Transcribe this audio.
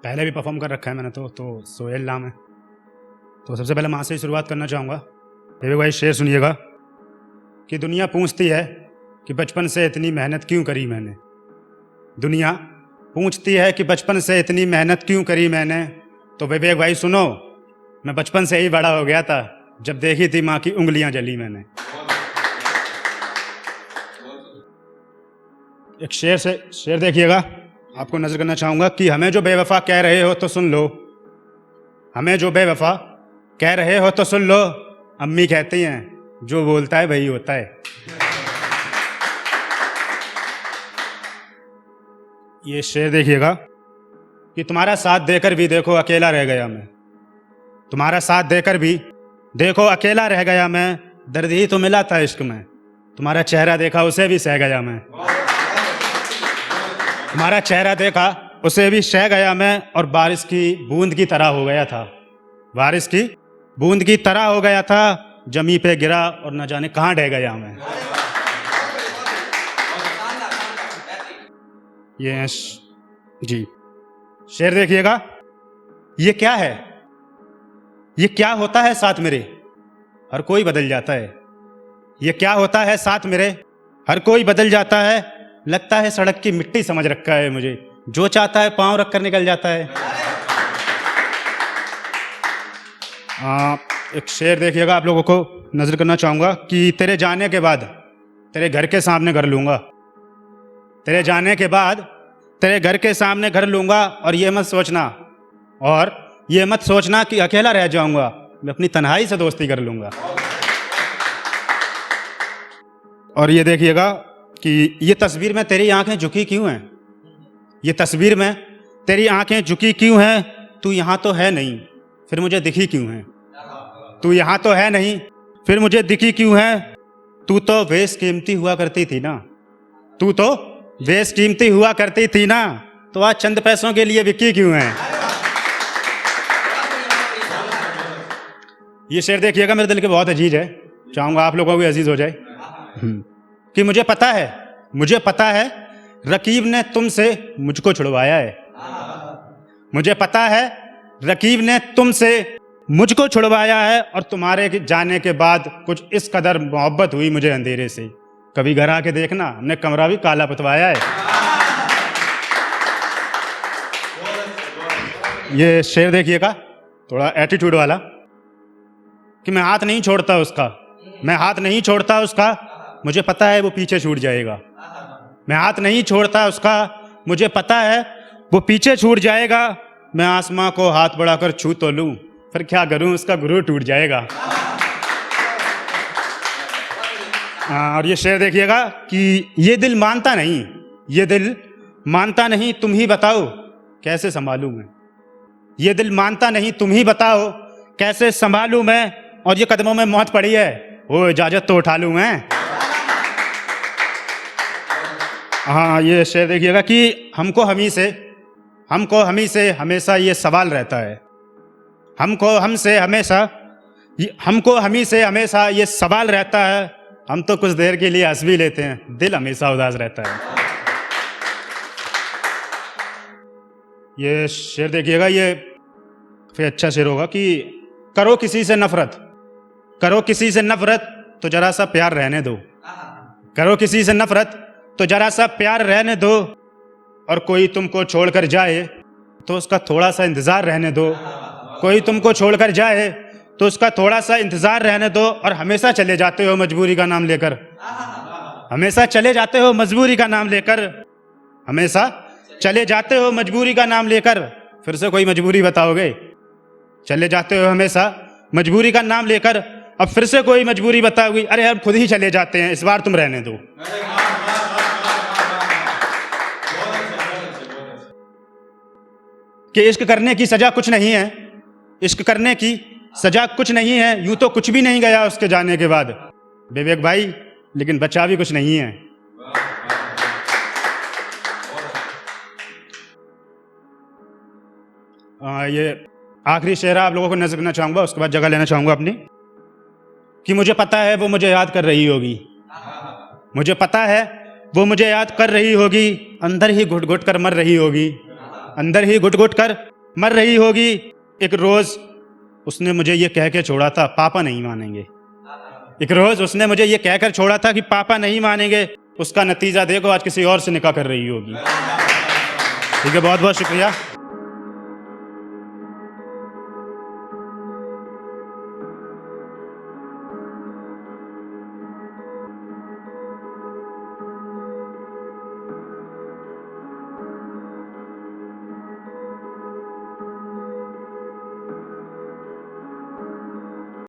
पहले भी परफॉर्म कर रखा है मैंने तो सोहेल नाम है। तो सबसे पहले माँ से ही शुरुआत करना चाहूँगा। विवेक भाई शेर सुनिएगा कि दुनिया पूछती है कि बचपन से इतनी मेहनत क्यों करी मैंने। दुनिया पूछती है कि बचपन से इतनी मेहनत क्यों करी मैंने। तो विवेक भाई सुनो, मैं बचपन से ही बड़ा हो गया था जब देखी थी माँ की उंगलियां जली मैंने। एक शेर देखिएगा, आपको नजर करना चाहूंगा कि हमें जो बेवफा कह रहे हो तो सुन लो, हमें जो बेवफा कह रहे हो तो सुन लो। अम्मी कहती हैं जो बोलता है वही होता है। ये शेर देखिएगा कि तुम्हारा साथ देकर भी देखो अकेला रह गया मैं। तुम्हारा साथ देकर भी देखो अकेला रह गया मैं। दर्द ही तो मिला था इश्क में, तुम्हारा चेहरा देखा उसे भी सह गया मैं। तुम्हारा चेहरा देखा उसे भी सह गया मैं। और बारिश की बूंद की तरह हो गया था, बारिश की बूंद की तरह हो गया था। जमी पे गिरा और न जाने कहाँ ढह गया मैं। ये जी शेर देखिएगा, ये क्या है, ये क्या होता है साथ मेरे, हर कोई बदल जाता है। ये क्या होता है साथ मेरे, हर कोई बदल जाता है। लगता है सड़क की मिट्टी समझ रखा है मुझे, जो चाहता है पांव रख कर निकल जाता है। एक शेर देखिएगा, आप लोगों को नजर करना चाहूंगा कि तेरे जाने के बाद तेरे घर के सामने घर लूंगा। तेरे जाने के बाद तेरे घर के सामने घर लूंगा। और ये मत सोचना कि अकेला रह जाऊंगा, मैं अपनी तन्हाई से दोस्ती कर लूंगा। और ये देखिएगा कि ये तस्वीर में तेरी आंखें झुकी क्यों हैं, ये तस्वीर में तेरी आंखें झुकी क्यों हैं। तू यहाँ तो है नहीं फिर मुझे दिखी क्यों है। तू यहाँ तो है नहीं फिर मुझे दिखी क्यों है। तू तो बेशकीमती हुआ करती थी ना, तू तो बेशकीमती हुआ करती थी ना। तो आज चंद पैसों के लिए बिकी क्यों है। ये शेर देखिएगा, मेरे दिल के बहुत अजीज है, चाहूंगा आप लोगों को भी अजीज हो जाए। कि मुझे पता है रकीब ने तुमसे मुझको छुड़वाया है। मुझे पता है रकीब ने तुमसे मुझको छुड़वाया है। और तुम्हारे जाने के बाद कुछ इस कदर मोहब्बत हुई मुझे अंधेरे से, कभी घर आके देखना हमने कमरा भी काला पुतवाया है। ये शेर देखिएगा, थोड़ा एटीट्यूड वाला, कि मैं हाथ नहीं छोड़ता उसका, मैं हाथ नहीं छोड़ता उसका। मुझे पता है वो पीछे छूट जाएगा। मैं हाथ नहीं छोड़ता उसका, मुझे पता है वो पीछे छूट जाएगा। मैं आसमां को हाथ बढ़ाकर छू तो लूं, फिर क्या करूं उसका गुरूर टूट जाएगा। और ये शेर देखिएगा कि ये दिल मानता नहीं, ये दिल मानता नहीं, तुम ही बताओ कैसे संभालूं मैं। ये दिल मानता नहीं, तुम ही बताओ कैसे संभालूं मैं। और ये कदमों में मौत पड़ी है, वो इजाजत तो उठा लूं मैं। हाँ, ये शेर देखिएगा कि हमको हमी से हमेशा ये सवाल रहता है। हमको हमी से हमेशा ये सवाल रहता है। हम तो कुछ देर के लिए हंस भी लेते हैं, दिल हमेशा उदास रहता है। ये शेर देखिएगा, ये फिर अच्छा शेर होगा कि करो किसी से नफरत तो जरा सा प्यार रहने दो। करो किसी से नफरत तो जरा सा प्यार रहने दो। और कोई तुमको छोड़कर जाए तो उसका थोड़ा सा इंतजार रहने दो। कोई तुमको छोड़कर जाए तो उसका थोड़ा सा इंतजार रहने दो। और हमेशा चले जाते हो मजबूरी का नाम लेकर, हमेशा चले जाते हो मजबूरी का नाम लेकर, हमेशा चले जाते हो मजबूरी का नाम लेकर। फिर से कोई मजबूरी बताओगे, चले जाते हो हमेशा मजबूरी का नाम लेकर। अब फिर से कोई मजबूरी बताओगी, अरे अब खुद ही चले जाते हैं, इस बार तुम रहने दो। कि इश्क करने की सजा कुछ नहीं है, इश्क करने की सजा कुछ नहीं है। यूं तो कुछ भी नहीं गया उसके जाने के बाद विवेक भाई, लेकिन बचा भी कुछ नहीं है। ये आखिरी शेर आप लोगों को नजर करना चाहूंगा, उसके बाद जगह लेना चाहूंगा अपनी। कि मुझे पता है वो मुझे याद कर रही होगी, मुझे पता है वो मुझे याद कर रही होगी। अंदर ही घुट घुट कर मर रही होगी, अंदर ही घुट घुट कर मर रही होगी, एक रोज उसने मुझे ये कह के छोड़ा था, पापा नहीं मानेंगे। एक रोज उसने मुझे ये कहकर छोड़ा था कि पापा नहीं मानेंगे, उसका नतीजा देखो आज किसी और से निकाह कर रही होगी। ठीक है, बहुत बहुत शुक्रिया।